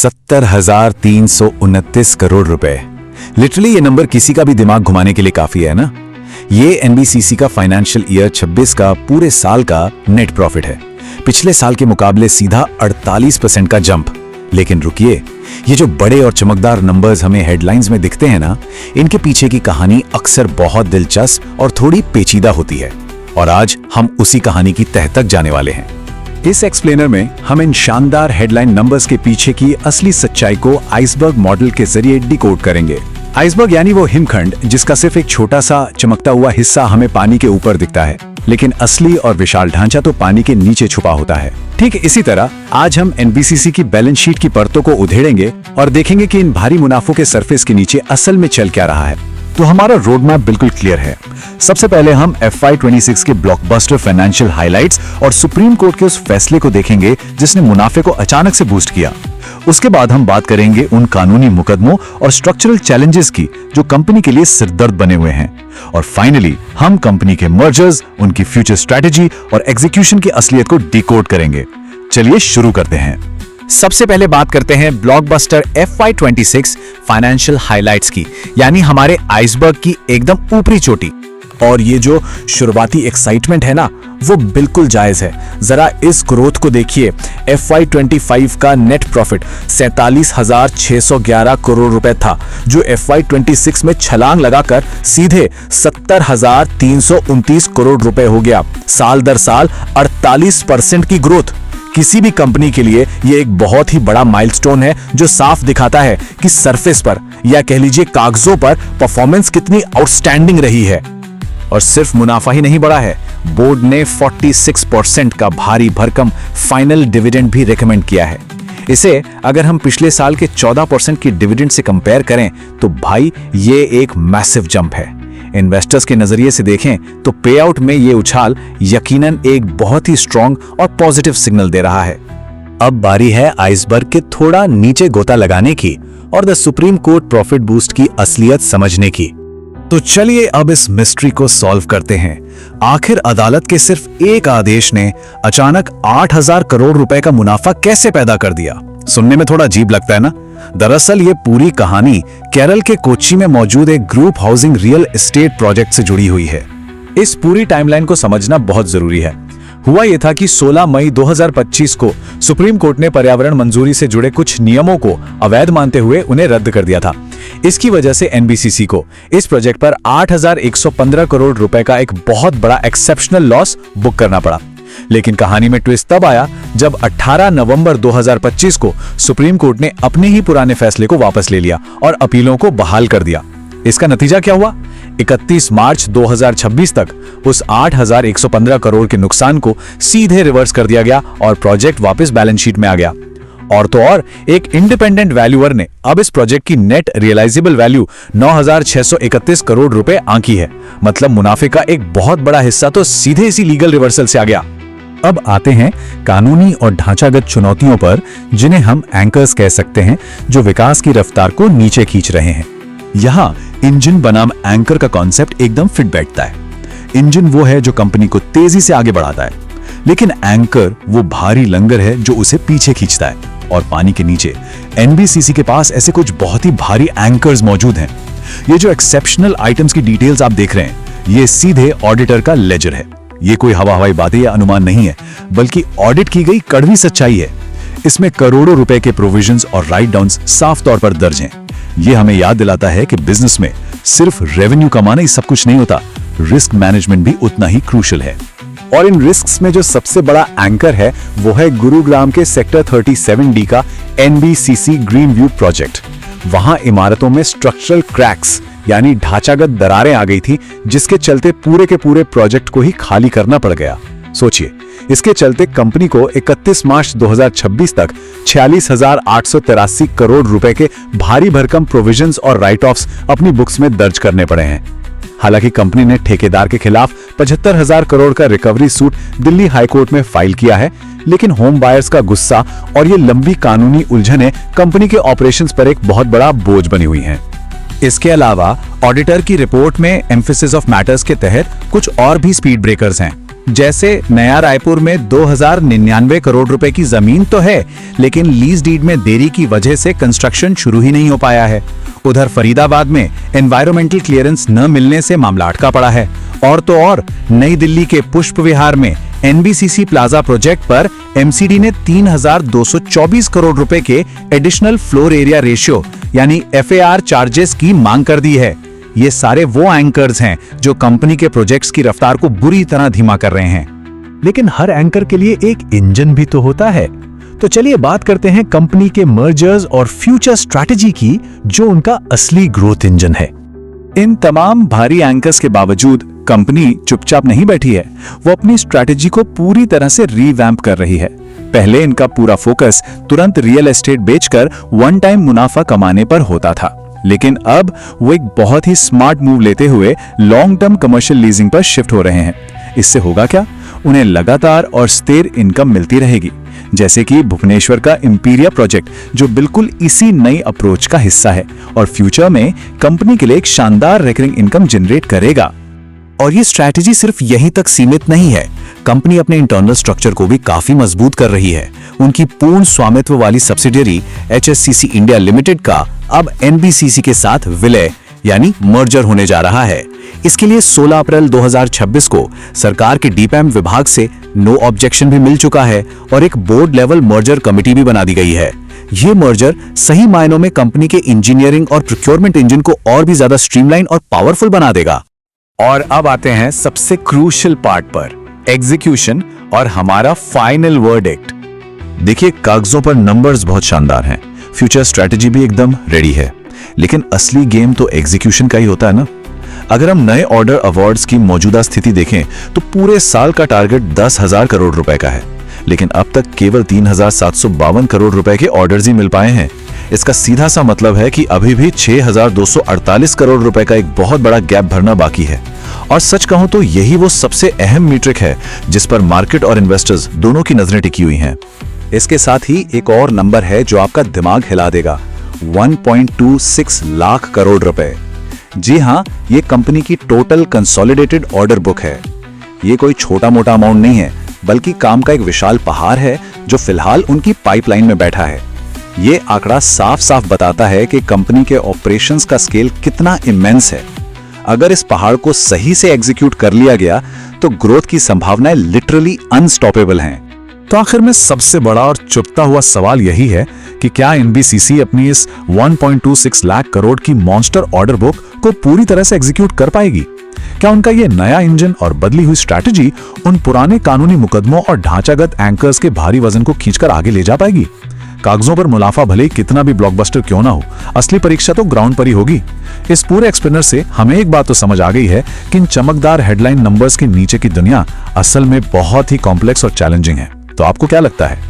70,329 करोड़ रुपए। लिटरली ये नंबर किसी का भी दिमाग घुमाने के लिए काफी है ना। ये एनबीसीसी का फाइनेंशियल ईयर 26 का पूरे साल का नेट प्रॉफिट है। पिछले साल के मुकाबले सीधा 48% का जंप। लेकिन रुकिए, ये जो बड़े और चमकदार नंबर्स हमें हेडलाइंस में दिखते हैं ना, इनके पीछे की कहानी अक्सर बहुत दिलचस्प और थोड़ी पेचीदा होती है। और आज हम उसी कहानी की तह तक जाने वाले हैं। इस एक्सप्लेनर में हम इन शानदार हेडलाइन नंबर्स के पीछे की असली सच्चाई को आइसबर्ग मॉडल के जरिए डिकोड करेंगे। आइसबर्ग यानी वो हिमखंड जिसका सिर्फ एक छोटा सा चमकता हुआ हिस्सा हमें पानी के ऊपर दिखता है, लेकिन असली और विशाल ढांचा तो पानी के नीचे छुपा होता है। ठीक इसी तरह आज हम एनबीसीसी की बैलेंस शीट की परतों को उधेड़ेंगे और देखेंगे कि इन भारी मुनाफों के सरफेस के नीचे असल में चल क्या रहा है। तो हमारा रोड मैप बिल्कुल क्लियर है। सबसे पहले हम FY26 के ब्लॉकबस्टर फाइनेंशियल हाइलाइट्स और सुप्रीम कोर्ट के उस फैसले को देखेंगे जिसने मुनाफे को अचानक से बूस्ट किया। उसके बाद हम बात करेंगे उन कानूनी मुकदमों और स्ट्रक्चरल चैलेंजेस की जो कंपनी के लिए सिरदर्द बने हुए हैं। और फाइनली हम कंपनी के मर्जर्स, उनकी फ्यूचर स्ट्रेटेजी और एग्जीक्यूशन की असलियत को डिकोड करेंगे। चलिए शुरू करते हैं। सबसे पहले बात करते हैं ब्लॉकबस्टर FY26 फाइनेंशियल हाइलाइट्स की, यानी हमारे आइसबर्ग की एकदम ऊपरी चोटी। और ये जो शुरुआती एक्साइटमेंट है ना, वो बिल्कुल जायज है। जरा इस ग्रोथ को देखिए। FY25 का नेट प्रॉफिट 47,611 करोड़ रुपए था, जो FY26 में छलांग लगाकर सीधे 70,329 करोड़ रुपए हो गया। साल दर साल 48% की ग्रोथ। किसी भी कंपनी के लिए ये एक बहुत ही बड़ा माइलस्टोन है, जो साफ दिखाता है कि सरफेस पर या कह लीजिए कागजों पर परफॉर्मेंस कितनी आउटस्टैंडिंग रही है। और सिर्फ मुनाफा ही नहीं बढ़ा है, बोर्ड ने 46% का भारी भरकम फाइनल डिविडेंड भी रेकमेंड किया है। इसे अगर हम पिछले साल के 14% की डिविडेंड से कंपेयर करें तो भाई ये एक मैसिव जंप है। इन्वेस्टर्स के नजरिए से देखें तो पे आउट में ये उछाल यकीनन एक बहुत ही स्ट्रॉन्ग और पॉजिटिव सिग्नल दे रहा है। अब बारी है आइसबर्ग के थोड़ा नीचे गोता लगाने की और the supreme court profit boost की असलियत समझने की। तो चलिए अब इस मिस्ट्री को सॉल्व करते हैं। आखिर अदालत के सिर्फ एक आदेश ने अचानक 8,000 करोड़ रुपए का मुनाफा कैसे पैदा कर दिया? सुनने में थोड़ा अजीब लगता है ना। दरअसल ये पूरी कहानी केरल के कोच्चि में मौजूद एक group housing real estate project से जुड़ी हुई है। इस पूरी टाइमलाइन को समझना बहुत जरूरी है। हुआ यह था कि 16 मई 2025 को सुप्रीम कोर्ट ने पर्यावरण मंजूरी से जुड़े कुछ नियमों को अवैध मानते हुए उन्हें रद्द कर दिया था। इसकी वजह से एनबीसीसी को इस प्रोजेक्ट पर 8,115 करोड़ रुपए का एक बहुत बड़ा एक्सेप्शनल लॉस बुक करना पड़ा। लेकिन कहानी में ट्विस्ट तब आया जब 18 नवंबर 2025 को सुप्रीम कोर्ट ने अपने ही पुराने फैसले को वापस ले लिया और अपीलों को बहाल कर दिया। इसका नतीजा क्या हुआ? 31 मार्च 2026 तक उस 8,115 करोड़ के नुकसान को सीधे रिवर्स कर दिया गया और प्रोजेक्ट वापस बैलेंस शीट में आ गया। और तो और एक इंडिपेंडेंट वैल्यूअर ने अब इस प्रोजेक्ट की नेट रियलाइजेबल वैल्यू 9,631 करोड़ रुपए आंकी है। मतलब मुनाफे का एक बहुत बड़ा हिस्सा तो सीधे इसी लीगल रिवर्सल से आ गया। अब आते हैं कानूनी और ढांचागत चुनौतियों पर, जिन्हें हम एंकर्स कह सकते हैं, जो विकास की रफ्तार को नीचे खींच रहे हैं। यहाँ इंजन बनाम एंकर का कॉन्सेप्ट एकदम फिट बैठता है। इंजन वो है जो कंपनी को तेजी से आगे बढ़ाता है, लेकिन एंकर वो भारी लंगर है जो उसे पीछे खींचता है। और पानी के नीचे एनबीसीसी के पास ऐसे कुछ बहुत ही भारी एंकर्स मौजूद हैं। ये जो एक्सेप्शनल आइटम्स की डिटेल्स आप देख रहे हैं, ये सीधे ऑडिटर का लेजर है। ये कोई हवाई बातें या अनुमान नहीं है, बल्कि ऑडिट की गई कड़वी सच्चाई है। इसमें करोड़ों रुपए के प्रोविजंस और राइट डाउन्स साफ तौर पर दर्ज हैं। ये हमें याद दिलाता है कि बिजनेस में सिर्फ रेवेन्यू कमाना ही सब कुछ नहीं होता, रिस्क मैनेजमेंट भी उतना ही क्रूशियल है। और इन रिस्क्स में जो सबसे बड़ा एंकर है वो है गुरुग्राम के सेक्टर 37D का एनबीसीसी ग्रीन व्यू प्रोजेक्ट। वहां इमारतों में स्ट्रक्चरल क्रैक्स यानी ढांचागत दरारें आ गई थी, जिसके चलते पूरे के पूरे प्रोजेक्ट को ही खाली करना पड़ गया। सोचिए, इसके चलते कंपनी को 31 मार्च 2026 तक 46,883 करोड़ रुपए के भारी भरकम प्रोविजंस और राइट ऑफ्स अपनी बुक्स में दर्ज करने पड़े हैं। हालांकि कंपनी ने ठेकेदार के खिलाफ 75,000 करोड़ का रिकवरी सूट दिल्ली हाईकोर्ट में फाइल किया है, लेकिन होम बायर्स का गुस्सा और ये लंबी कानूनी उलझनें कंपनी के ऑपरेशंस पर एक बहुत बड़ा बोझ बनी हुई हैं। इसके अलावा ऑडिटर की रिपोर्ट में एम्फेसिस ऑफ मैटर्स के तहत कुछ और भी स्पीड ब्रेकर्स हैं। जैसे नया रायपुर में 2099 करोड़ रुपए की जमीन तो है, लेकिन लीज डीड में देरी की वजह से कंस्ट्रक्शन शुरू ही नहीं हो पाया है। उधर फरीदाबाद में एनवायरमेंटल क्लियरेंस न मिलने से मामला अटका पड़ा है। और तो और नई दिल्ली के पुष्प विहार में एनबीसीसी प्लाजा प्रोजेक्ट पर एमसीडी ने 3224 करोड़ रुपए के एडिशनल फ्लोर एरिया रेशियो यानी एफएआर चार्जेस की मांग कर दी है। ये सारे वो एंकर्स हैं जो कंपनी के प्रोजेक्ट्स की रफ्तार को बुरी तरह धीमा कर रहे हैं। लेकिन हर एंकर के लिए एक इंजन भी तो होता है। तो चलिए बात करते हैं कंपनी के मर्जर्स और फ्यूचर स्ट्रैटेजी की, जो उनका असली ग्रोथ इंजन है। इन तमाम भारी एंकर्स के बावजूद कंपनी चुपचाप नहीं बैठी है। वो अपनी स्ट्रैटेजी को पूरी तरह से रीवैम्प कर रही है। पहले इनका पूरा फोकस तुरंत रियल एस्टेट बेचकर वन टाइम मुनाफा कमाने पर होता था, लेकिन अब वो एक बहुत ही स्मार्ट मूव लेते हुए लॉन्ग टर्म कमर्शियल लीजिंग पर शिफ्ट हो रहे हैं। इससे होगा क्या? उन्हें लगातार और स्थिर इनकम मिलती रहेगी, जैसे कि भुवनेश्वर का इंपीरिया प्रोजेक्ट, जो बिल्कुल इसी नई अप्रोच का हिस्सा है और फ्यूचर में कंपनी के लिए एक शानदार रिकरिंग इनकम जनरेट करेगा। और ये स्ट्रैटेजी सिर्फ यहीं तक सीमित नहीं है। कंपनी अपने इंटरनल स्ट्रक्चर को भी काफी मजबूत कर रही है। उनकी पूर्ण स्वामित्व वाली सब्सिडियरी एचएससीसी इंडिया लिमिटेड का अब एनबीसीसी के साथ विलय यानी मर्जर होने जा रहा है। इसके लिए 16 अप्रैल 2026 को सरकार के डीपैम विभाग से नो ऑब्जेक्शन भी मिल चुका है और एक बोर्ड लेवल मर्जर कमेटी भी बना दी गई है। ये मर्जर सही मायनों में कंपनी के इंजीनियरिंग और प्रोक्योरमेंट इंजन को और भी ज्यादा स्ट्रीमलाइन और पावरफुल बना देगा। और अब आते हैं सबसे क्रूशियल पार्ट पर, एग्जीक्यूशन और हमारा फाइनल वर्डिक्ट। देखिए, कागजों पर नंबर्स बहुत शानदार हैं, फ्यूचर स्ट्रैटेजी भी एकदम रेडी है, लेकिन असली गेम तो एग्जीक्यूशन का ही होता है ना। अगर हम नए ऑर्डर अवार्ड्स की मौजूदा स्थिति देखें तो पूरे साल का टारगेट 10,000 करोड़ रुपए का है, लेकिन अब तक केवल 3,752 करोड़ रुपए के ऑर्डर्स ही मिल पाए हैं। इसका सीधा सा मतलब है कि अभी भी 6,248 करोड़ रुपए का एक बहुत बड़ा गैप भरना बाकी है। और सच कहूं तो यही वो सबसे अहम मीट्रिक है जिस पर मार्केट और इन्वेस्टर्स दोनों की नजरें टिकी हुई हैं। इसके साथ ही एक और नंबर है जो आपका दिमाग हिला देगा, 1.26 लाख करोड़ रुपए। जी हाँ, ये कंपनी की टोटल कंसोलिडेटेड ऑर्डर बुक है। ये कोई छोटा मोटा अमाउंट नहीं है, बल्कि काम का एक विशाल पहाड़ है जो फिलहाल उनकी पाइपलाइन में बैठा है। ये आंकड़ा साफ साफ बताता है कि कंपनी के ऑपरेशंस का स्केल कितना इमेंस है। अगर इस पहाड़ को सही से एग्जीक्यूट कर लिया गया तो ग्रोथ की संभावनाएं लिटरली अनस्टॉपेबल हैं। तो आखिर में सबसे बड़ा और चुभता हुआ सवाल यही है कि क्या एनबीसीसी अपनी इस 1.26 लाख करोड़ की मॉन्स्टर ऑर्डर बुक को पूरी तरह से एग्जीक्यूट कर पाएगी? क्या उनका ये नया इंजन और बदली हुई स्ट्रैटेजी उन पुराने कानूनी मुकदमों और ढांचागत एंकर्स के भारी वजन को खींचकर आगे ले जा पाएगी? कागजों पर मुनाफा भले ही कितना भी ब्लॉकबस्टर क्यों ना हो, असली परीक्षा तो ग्राउंड पर ही होगी। इस पूरे एक्सप्लेनर से हमें एक बात तो समझ आ गई है कि इन चमकदार हेडलाइन नंबर्स के नीचे की दुनिया असल में बहुत ही कॉम्प्लेक्स और चैलेंजिंग है। तो आपको क्या लगता है?